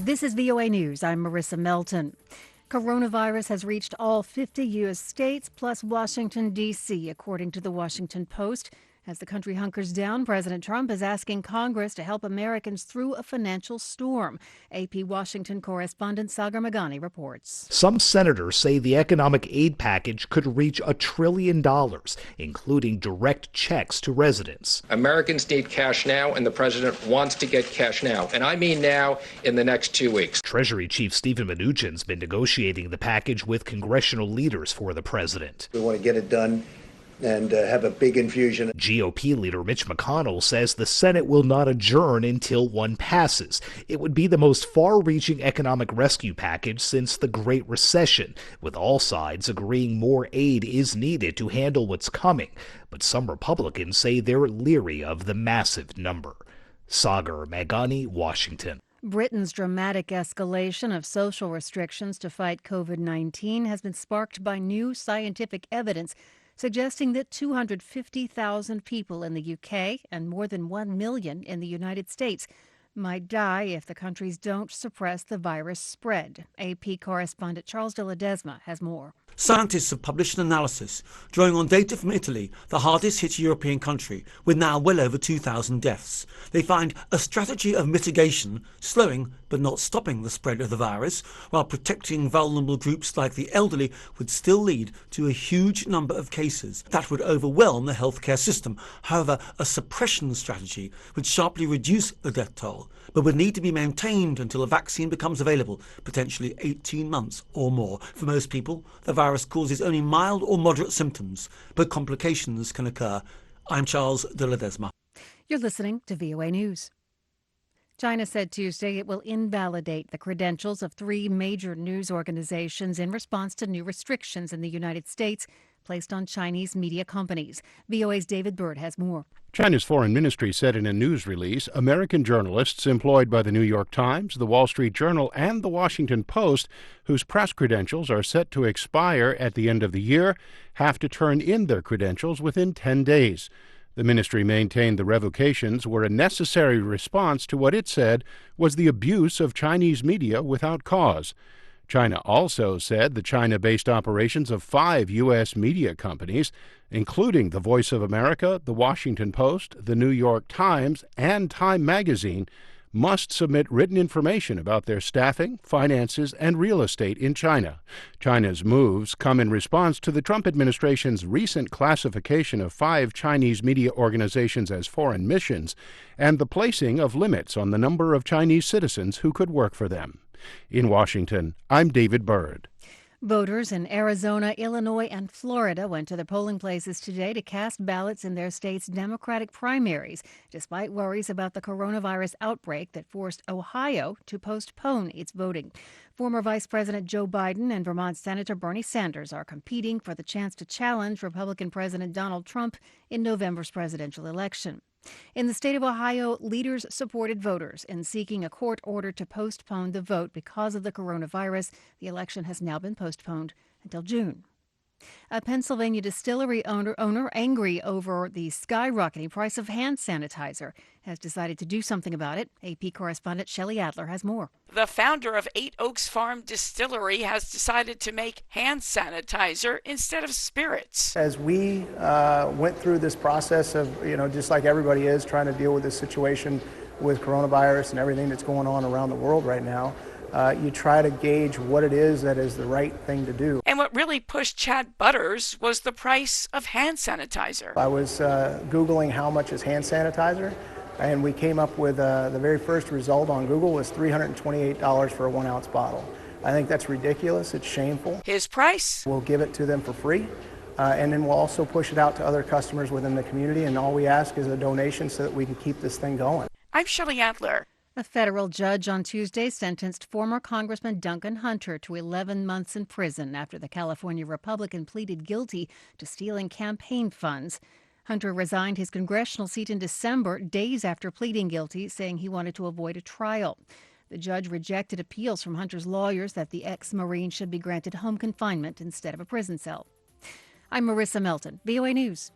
This is VOA News. I'm Marissa Melton. Coronavirus has reached all 50 U.S. states plus Washington, D.C., according to the Washington Post. As the country hunkers down, President Trump is asking Congress to help Americans through a financial storm. AP Washington correspondent Sagar Meghani reports. Some senators say the economic aid package could reach $1 trillion, including direct checks to residents. Americans need cash now, and the president wants to get cash now. And I mean now, in the next 2 weeks. Treasury Chief Steven Mnuchin's been negotiating the package with congressional leaders for the president. We want to get it done and have a big infusion. GOP leader Mitch McConnell says the Senate will not adjourn until one passes. It would be the most far-reaching economic rescue package since the Great Recession, with all sides agreeing more aid is needed to handle what's coming. But some Republicans say they're leery of the massive number. Sagar Meghani, Washington. Britain's dramatic escalation of social restrictions to fight COVID-19 has been sparked by new scientific evidence suggesting that 250,000 people in the UK and more than 1 million in the United States might die if the countries don't suppress the virus spread. AP correspondent Charles de Ledesma has more. Scientists have published an analysis drawing on data from Italy, the hardest hit European country, with now well over 2,000 deaths. They find a strategy of mitigation, slowing but not stopping the spread of the virus, while protecting vulnerable groups like the elderly, would still lead to a huge number of cases that would overwhelm the healthcare system. However, a suppression strategy would sharply reduce the death toll, but would need to be maintained until a vaccine becomes available, potentially 18 months or more. For most people, the virus causes only mild or moderate symptoms, but complications can occur. I'm Charles de Ledesma. You're listening to VOA News. China said Tuesday it will invalidate the credentials of 3 major news organizations in response to new restrictions in the United States placed on Chinese media companies. VOA's David Byrd has more. China's foreign ministry said in a news release American journalists employed by the New York Times, the Wall Street Journal, and the Washington Post, whose press credentials are set to expire at the end of the year, have to turn in their credentials within 10 days. The ministry maintained the revocations were a necessary response to what it said was the abuse of Chinese media without cause. China also said the China-based operations of 5 U.S. media companies, including the Voice of America, the Washington Post, the New York Times, and Time magazine, must submit written information about their staffing, finances, and real estate in China. China's moves come in response to the Trump administration's recent classification of 5 Chinese media organizations as foreign missions and the placing of limits on the number of Chinese citizens who could work for them. In Washington, I'm David Byrd. Voters in Arizona, Illinois, and Florida went to their polling places today to cast ballots in their state's Democratic primaries, despite worries about the coronavirus outbreak that forced Ohio to postpone its voting. Former Vice President Joe Biden and Vermont Senator Bernie Sanders are competing for the chance to challenge Republican President Donald Trump in November's presidential election. In the state of Ohio, leaders supported voters in seeking a court order to postpone the vote because of the coronavirus. The election has now been postponed until June. A Pennsylvania distillery owner angry over the skyrocketing price of hand sanitizer has decided to do something about it. AP correspondent Shelley Adler has more. The founder of 8 Oaks Farm Distillery has decided to make hand sanitizer instead of spirits. As we went through this process of, just like everybody is, trying to deal with this situation with coronavirus and everything that's going on around the world right now, you try to gauge what it is that is the right thing to do. And what really pushed Chad Butters was the price of hand sanitizer. I was Googling how much is hand sanitizer, and we came up with the very first result on Google was $328 for a 1-ounce bottle. I think that's ridiculous. It's shameful. His price? We'll give it to them for free, and then we'll also push it out to other customers within the community, and all we ask is a donation so that we can keep this thing going. I'm Shelley Adler. A federal judge on Tuesday sentenced former Congressman Duncan Hunter to 11 months in prison after the California Republican pleaded guilty to stealing campaign funds. Hunter resigned his congressional seat in December, days after pleading guilty, saying he wanted to avoid a trial. The judge rejected appeals from Hunter's lawyers that the ex-Marine should be granted home confinement instead of a prison cell. I'm Marissa Melton, VOA News.